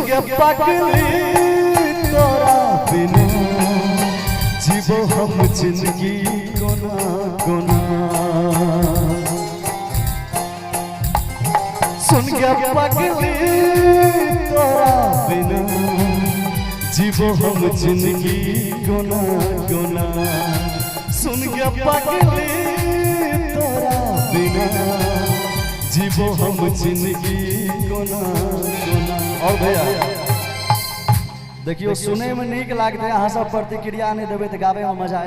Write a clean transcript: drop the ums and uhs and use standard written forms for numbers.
के पगली तोरा बिना जीवो हम जिंदगी कोना कोना सुन के पगली तोरा बिना जीवो हम जिंदगी कोना कोना सुन के पगली तोरा बिना जीवो हम जिंदगी कोना कोना। और भैया देखियो सुने में नीक लागते, अहाँ सब प्रतिक्रिया नहीं देवे तो गावे में मजा आए।